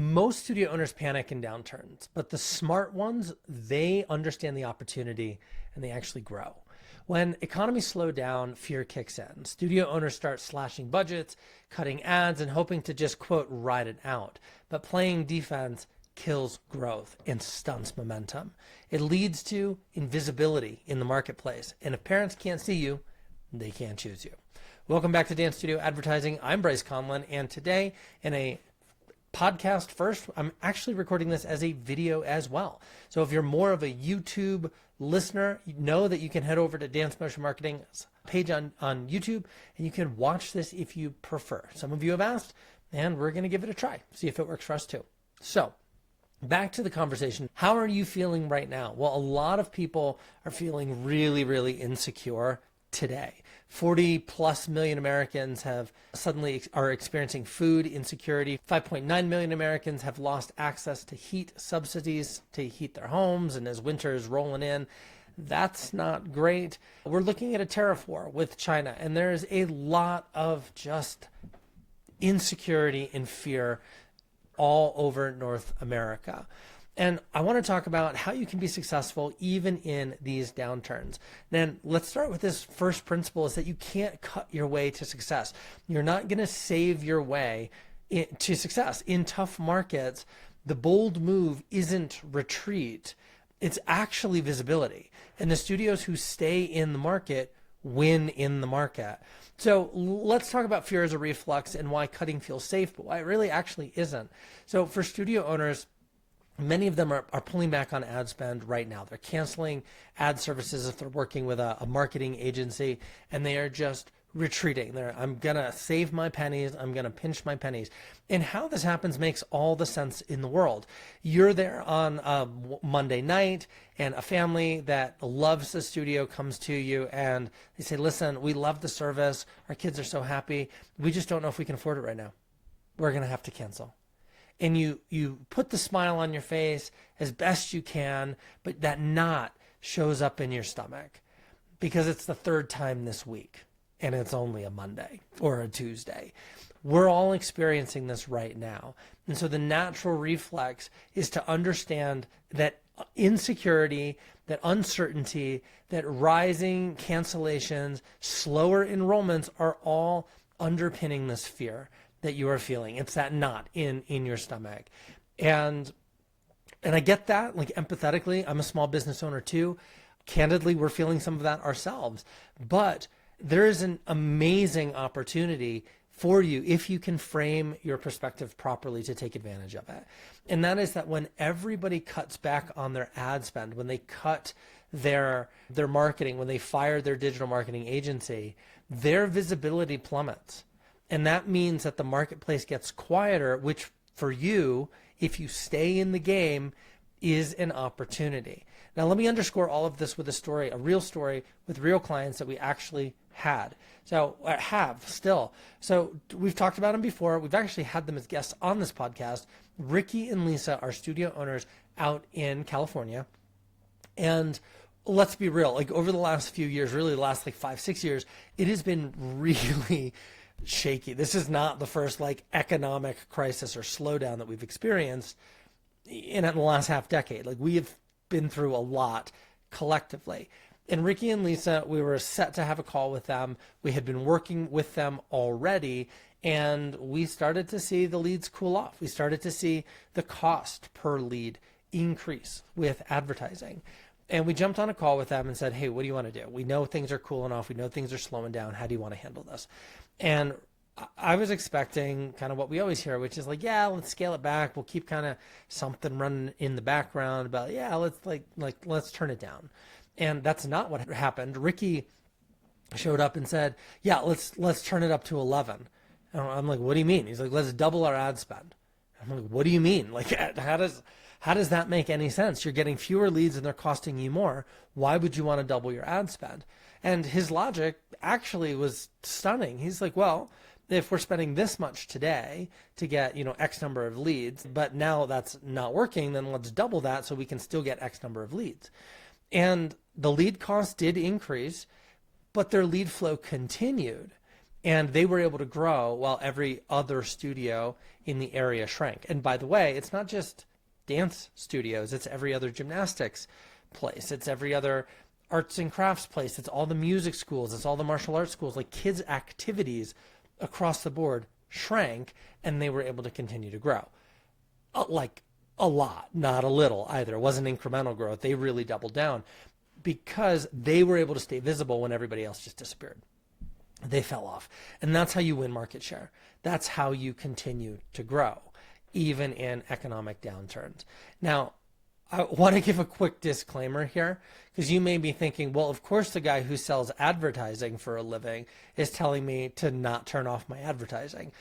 Most studio owners panic in downturns, but the smart ones, they understand the opportunity and they actually grow. When economies slow down, fear kicks in. Studio owners start slashing budgets, cutting ads, and hoping to just, quote, ride it out. But playing defense kills growth and stunts momentum. It leads to invisibility in the marketplace. And if parents can't see you, they can't choose you. Welcome back to Dance Studio Advertising. I'm Bryce Conlan, and today in a podcast first, I'm actually recording this as a video as well. So if you're more of a YouTube listener, you know that you can head over to Dance Motion Marketing's page on YouTube, and you can watch this if you prefer. Some of you have asked, and we're going to give it a try, see if it works for us too. So back to the conversation. How are you feeling right now? Well, a lot of people are feeling really, really insecure today. 40 plus million Americans have suddenly are experiencing food insecurity. 5.9 million Americans have lost access to heat subsidies to heat their homes. And as winter is rolling in, that's not great. We're looking at a tariff war with China, and there's a lot of just insecurity and fear all over North America. And I want to talk about how you can be successful even in these downturns. Then let's start with this first principle, is that you can't cut your way to success. You're not going to save your way to success. In tough markets, the bold move isn't retreat. It's actually visibility. And the studios who stay in the market win in the market. So let's talk about fear as a reflex and why cutting feels safe, but why it really actually isn't. So for studio owners, many of them are pulling back on ad spend right now. They're canceling ad services if they're working with a marketing agency, and they are just retreating. I'm going to save my pennies. I'm going to pinch my pennies. And how this happens makes all the sense in the world. You're there on a Monday night, and a family that loves the studio comes to you and they say, listen, we love the service. Our kids are so happy. We just don't know if we can afford it right now. We're going to have to cancel. And you put the smile on your face as best you can, but that knot shows up in your stomach because it's the third time this week and it's only a Monday or a Tuesday. We're all experiencing this right now. And so the natural reflex is to understand that insecurity, that uncertainty, that rising cancellations, slower enrollments are all underpinning this fear that you are feeling. It's that knot in your stomach. And I get that, like, empathetically. I'm a small business owner too. Candidly, we're feeling some of that ourselves. But there is an amazing opportunity for you if you can frame your perspective properly to take advantage of it. And that is that when everybody cuts back on their ad spend, when they cut their marketing, when they fire their digital marketing agency, their visibility plummets. And that means that the marketplace gets quieter, which for you, if you stay in the game, is an opportunity. Now, let me underscore all of this with a story, a real story with real clients that we actually had. So have still. So we've talked about them before. We've actually had them as guests on this podcast. Ricky and Lisa are studio owners out in California. And let's be real, like over the last few years, really the last like 5-6 years, it has been really shaky. This is not the first like economic crisis or slowdown that we've experienced in the last half decade. Like, we have been through a lot collectively. And Ricky and Lisa, we were set to have a call with them. We had been working with them already, and we started to see the leads cool off. We started to see the cost per lead increase with advertising. And we jumped on a call with them and said, hey, what do you want to do? We know things are cooling off. We know things are slowing down. How do you want to handle this? And I was expecting kind of what we always hear, which is like, yeah, let's scale it back. We'll keep kind of something running in the background about, yeah, let's turn it down. And that's not what happened. Ricky showed up and said, yeah, let's turn it up to 11. And I'm like, what do you mean? He's like, let's double our ad spend. I'm like, what do you mean? Like, how does that make any sense? You're getting fewer leads and they're costing you more. Why would you want to double your ad spend? And his logic actually was stunning. He's like, well, if we're spending this much today to get, X number of leads, but now that's not working, then let's double that so we can still get X number of leads. And the lead cost did increase, but their lead flow continued. And they were able to grow while every other studio in the area shrank. And by the way, it's not just dance studios, it's every other gymnastics place, it's every other arts and crafts place, it's all the music schools, it's all the martial arts schools. Like, kids' activities across the board shrank, and they were able to continue to grow. Like a lot, not a little either. It wasn't incremental growth. They really doubled down because they were able to stay visible when everybody else just disappeared. They fell off. And that's how you win market share. That's how you continue to grow, even in economic downturns. Now, I want to give a quick disclaimer here, because you may be thinking, well, of course the guy who sells advertising for a living is telling me to not turn off my advertising.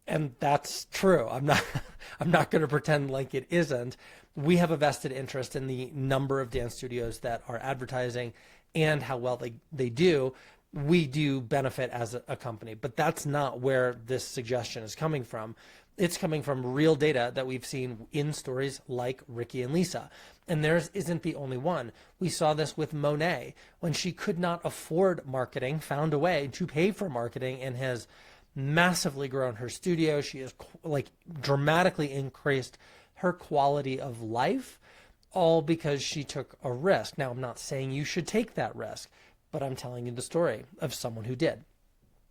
And that's true. I'm not going to pretend like it isn't. We have a vested interest in the number of dance studios that are advertising and how well they do. We do benefit as a company, but that's not where this suggestion is coming from. It's coming from real data that we've seen in stories like Ricky and Lisa. And theirs isn't the only one. We saw this with Monet when she could not afford marketing, found a way to pay for marketing, and has massively grown her studio. She has like dramatically increased her quality of life, all because she took a risk. Now, I'm not saying you should take that risk, but I'm telling you the story of someone who did.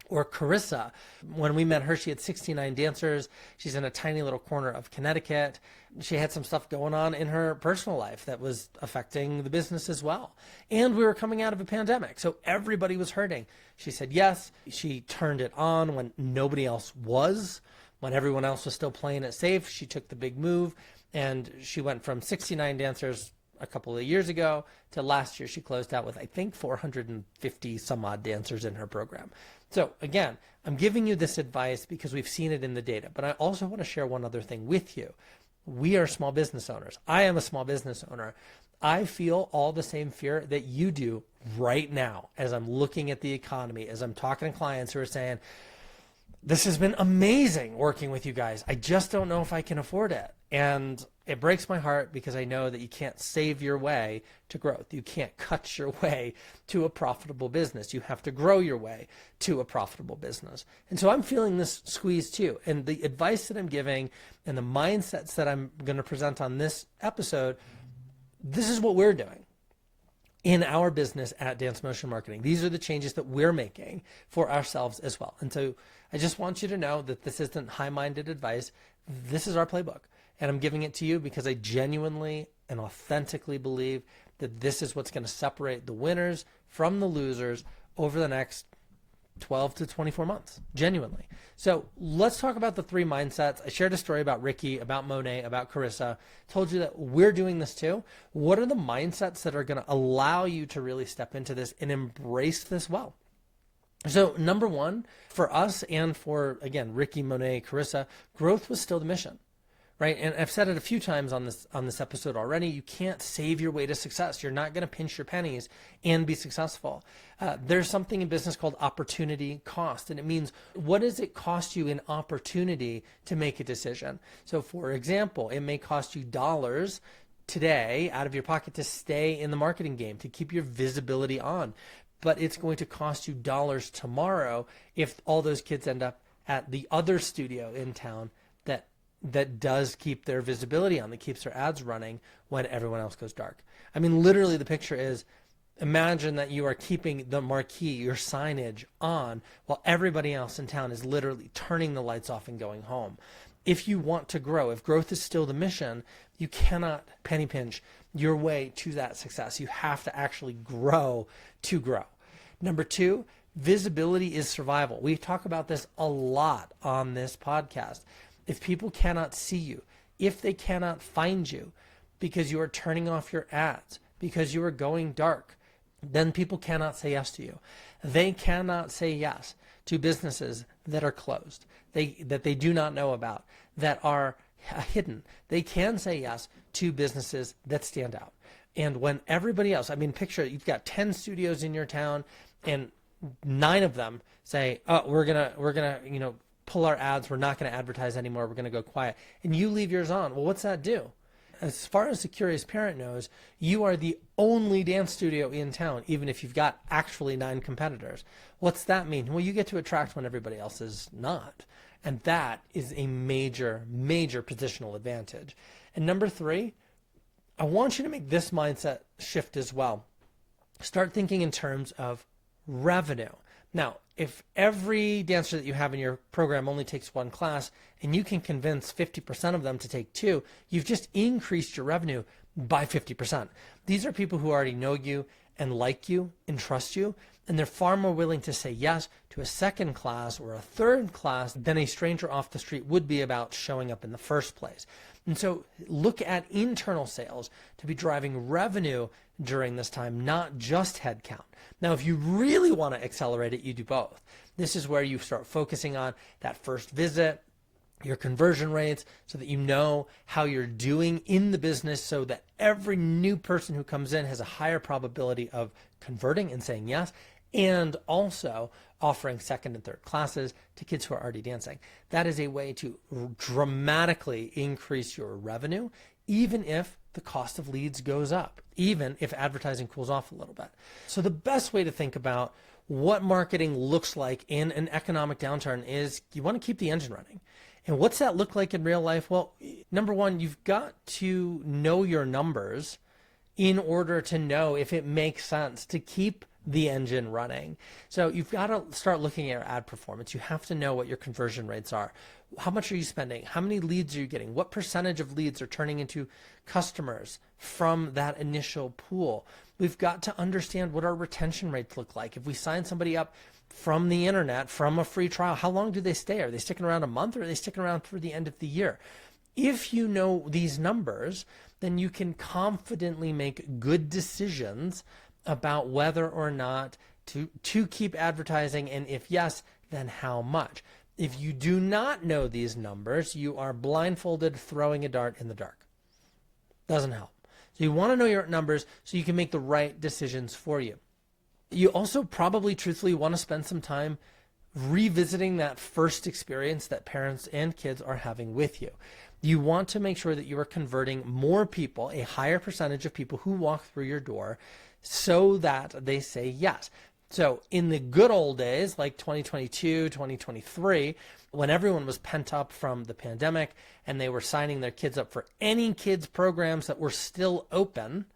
Or Carissa, when we met her, she had 69 dancers. She's in a tiny little corner of Connecticut. She had some stuff going on in her personal life that was affecting the business as well. And we were coming out of a pandemic, so everybody was hurting. She said yes. She turned it on when nobody else was. When everyone else was still playing it safe, she took the big move, and she went from 69 dancers a couple of years ago to last year she closed out with, I think, 450 some odd dancers in her program. So again, I'm giving you this advice because we've seen it in the data, but I also want to share one other thing with you. We are small business owners. I am a small business owner. I feel all the same fear that you do right now as I'm looking at the economy, as I'm talking to clients who are saying, this has been amazing working with you guys. I just don't know if I can afford it. And it breaks my heart because I know that you can't save your way to growth. You can't cut your way to a profitable business. You have to grow your way to a profitable business. And so I'm feeling this squeeze too. And the advice that I'm giving and the mindsets that I'm going to present on this episode, this is what we're doing in our business at Dance Motion Marketing. These are the changes that we're making for ourselves as well. And so I just want you to know that this isn't high-minded advice. This is our playbook. And I'm giving it to you because I genuinely and authentically believe that this is what's going to separate the winners from the losers over the next 12 to 24 months, genuinely. So let's talk about the three mindsets. I shared a story about Ricky, about Monet, about Carissa, told you that we're doing this too. What are the mindsets that are going to allow you to really step into this and embrace this well? So number one, for us and for, again, Ricky, Monet, Carissa, growth was still the mission. Right? And I've said it a few times on this episode already. You can't save your way to success. You're not going to pinch your pennies and be successful. There's something in business called opportunity cost. And it means, what does it cost you in opportunity to make a decision? So for example, it may cost you dollars today out of your pocket to stay in the marketing game, to keep your visibility on. But it's going to cost you dollars tomorrow if all those kids end up at the other studio in town that does keep their visibility on, that keeps their ads running when everyone else goes dark. I mean, literally the picture is, imagine that you are keeping the marquee, your signage on, while everybody else in town is literally turning the lights off and going home. If you want to grow, if growth is still the mission, you cannot penny pinch your way to that success. You have to actually grow to grow. Number two, visibility is survival. We talk about this a lot on this podcast. If people cannot see you, if they cannot find you because you are turning off your ads, because you are going dark, then people cannot say yes to you. They cannot say yes to businesses that are closed, that they do not know about, that are hidden. They can say yes to businesses that stand out. And when everybody else, I mean, picture you've got 10 studios in your town and 9 of them say, oh, we're gonna, pull our ads. We're not going to advertise anymore. We're going to go quiet. And you leave yours on. Well, what's that do? as far as the curious parent knows, you are the only dance studio in town, even if you've got actually 9 competitors. What's that mean? Well, you get to attract when everybody else is not. And that is a major, major positional advantage. And number 3, I want you to make this mindset shift as well. Start thinking in terms of revenue. Now, if every dancer that you have in your program only takes 1 class and you can convince 50% of them to take 2, you've just increased your revenue by 50%. These are people who already know you and like you and trust you, and they're far more willing to say yes to a 2nd class or a 3rd class than a stranger off the street would be about showing up in the first place. And so look at internal sales to be driving revenue during this time, not just headcount. Now, if you really want to accelerate it, you do both. This is where you start focusing on that first visit, your conversion rates, so that you know how you're doing in the business, so that every new person who comes in has a higher probability of converting and saying yes, and also offering 2nd and 3rd classes to kids who are already dancing. That is a way to dramatically increase your revenue, even if the cost of leads goes up, even if advertising cools off a little bit. So the best way to think about what marketing looks like in an economic downturn is you want to keep the engine running. And what's that look like in real life? Well, number 1, you've got to know your numbers in order to know if it makes sense to keep the engine running. So you've got to start looking at your ad performance. You have to know what your conversion rates are. How much are you spending? How many leads are you getting? What percentage of leads are turning into customers from that initial pool? We've got to understand what our retention rates look like. If we sign somebody up from the internet, from a free trial, how long do they stay? Are they sticking around a month, or are they sticking around for the end of the year? If you know these numbers, then you can confidently make good decisions about whether or not to keep advertising, and if yes, then how much. If you do not know these numbers, you are blindfolded throwing a dart in the dark. Doesn't help. So you want to know your numbers so you can make the right decisions for you. You also probably truthfully want to spend some time revisiting that first experience that parents and kids are having with you. You want to make sure that you are converting more people, a higher percentage of people who walk through your door, so that they say yes. So in the good old days, like 2022, 2023, when everyone was pent up from the pandemic and they were signing their kids up for any kids programs that were still open,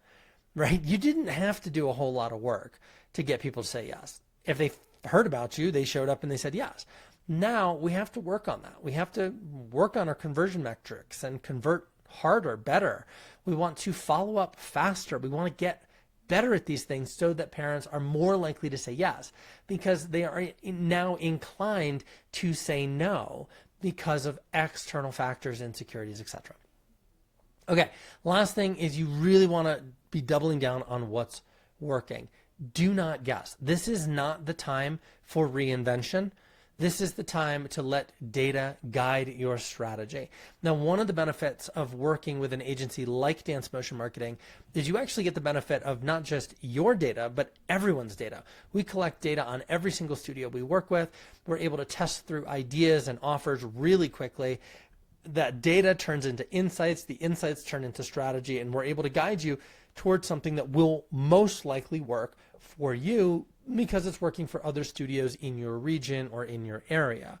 right? You didn't have to do a whole lot of work to get people to say yes. If they heard about you, they showed up and they said yes. Now we have to work on that. We have to work on our conversion metrics and convert harder, better. We want to follow up faster. We want to get better at these things so that parents are more likely to say yes, because they are now inclined to say no because of external factors, insecurities, etc. Okay, last thing is you really want to be doubling down on what's working. Do not guess. This is not the time for reinvention. This is the time to let data guide your strategy. Now, one of the benefits of working with an agency like Dance Motion Marketing is you actually get the benefit of not just your data, but everyone's data. We collect data on every single studio we work with. We're able to test through ideas and offers really quickly. That data turns into insights. The insights turn into strategy, and we're able to guide you towards something that will most likely work for you because it's working for other studios in your region or in your area.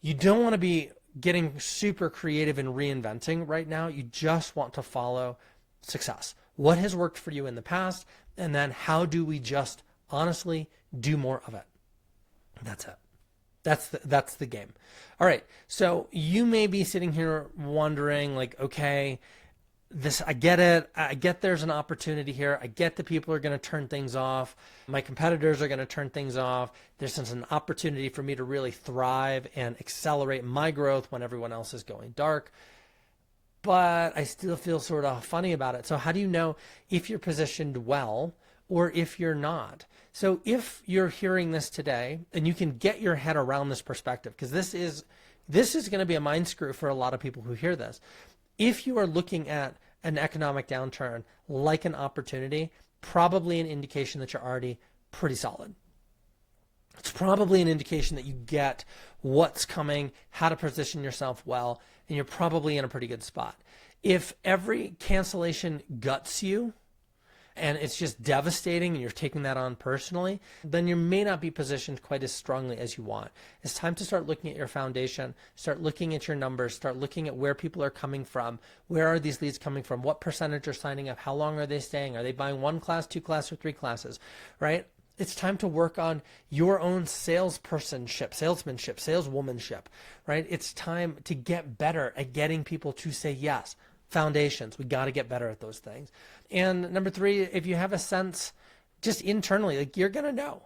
You don't want to be getting super creative and reinventing right now. You just want to follow success. What has worked for you in the past, and then how do we just honestly do more of it? That's it. That's the game. All right. So you may be sitting here wondering, like, okay, I get it. I get there's an opportunity here. I get that people are going to turn things off. My competitors are going to turn things off. There's an opportunity for me to really thrive and accelerate my growth when everyone else is going dark. But I still feel sort of funny about it. So how do you know if you're positioned well or if you're not? So if you're hearing this today and you can get your head around this perspective, because this is going to be a mind screw for a lot of people who hear this. If you are looking at an economic downturn like an opportunity, probably an indication that you're already pretty solid. It's probably an indication that you get what's coming, how to position yourself well, and you're probably in a pretty good spot. If every cancellation guts you and it's just devastating and you're taking that on personally, then you may not be positioned quite as strongly as you want. It's time to start looking at your foundation, start looking at your numbers, start looking at where people are coming from. Where are these leads coming from? What percentage are signing up? How long are they staying? Are they buying 1 class, 2 classes, or 3 classes, right? It's time to work on your own salesmanship, saleswomanship, right? It's time to get better at getting people to say yes. Foundations, we got to get better at those things. And number 3, if you have a sense just internally, like you're going to know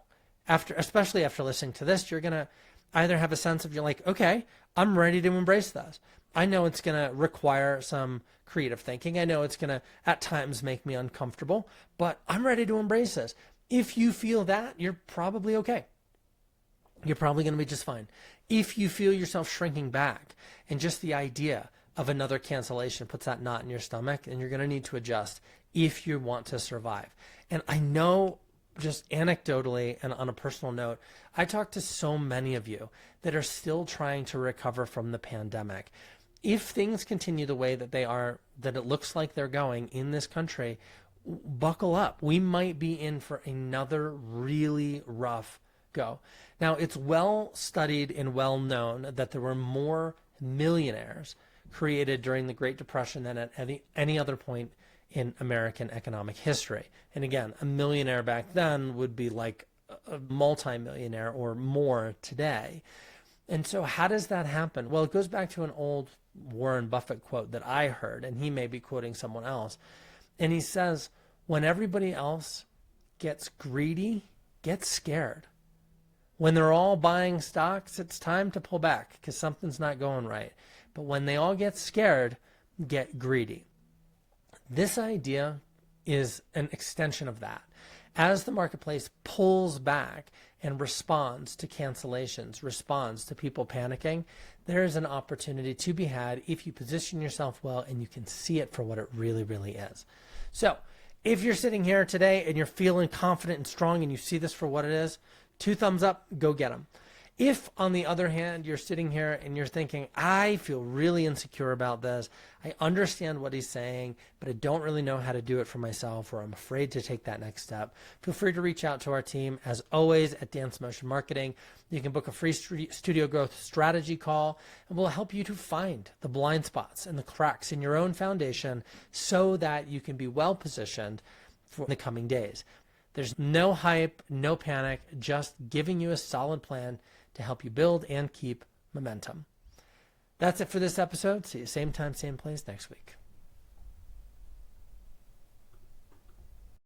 especially after listening to this, you're going to either have a sense of, you're like, okay, I'm ready to embrace this. I know it's going to require some creative thinking. I know it's going to at times make me uncomfortable, but I'm ready to embrace this. If you feel that, you're probably okay. You're probably going to be just fine. If you feel yourself shrinking back and just the idea of another cancellation puts that knot in your stomach, then you're going to need to adjust if you want to survive. And I know, just anecdotally and on a personal note, I talk to so many of you that are still trying to recover from the pandemic. If things continue the way that they are, that it looks like they're going in this country, buckle up. We might be in for another really rough go. Now, it's well studied and well known that there were more millionaires created during the Great Depression than at any other point in American economic history. And again, a millionaire back then would be like a multimillionaire or more today. And so how does that happen? Well, it goes back to an old Warren Buffett quote that I heard, and he may be quoting someone else. And he says, when everybody else gets greedy, get scared. When they're all buying stocks, it's time to pull back because something's not going right. But when they all get scared, get greedy. This idea is an extension of that. As the marketplace pulls back and responds to cancellations, responds to people panicking, there is an opportunity to be had if you position yourself well and you can see it for what it really, really is. So if you're sitting here today and you're feeling confident and strong and you see this for what it is, 2 thumbs up, go get them. If, on the other hand, you're sitting here and you're thinking, I feel really insecure about this, I understand what he's saying, but I don't really know how to do it for myself, or I'm afraid to take that next step, feel free to reach out to our team, as always, at Dance Motion Marketing. You can book a free studio growth strategy call, and we'll help you to find the blind spots and the cracks in your own foundation so that you can be well positioned for the coming days. There's no hype, no panic, just giving you a solid plan to help you build and keep momentum. That's it for this episode. See you same time, same place next week.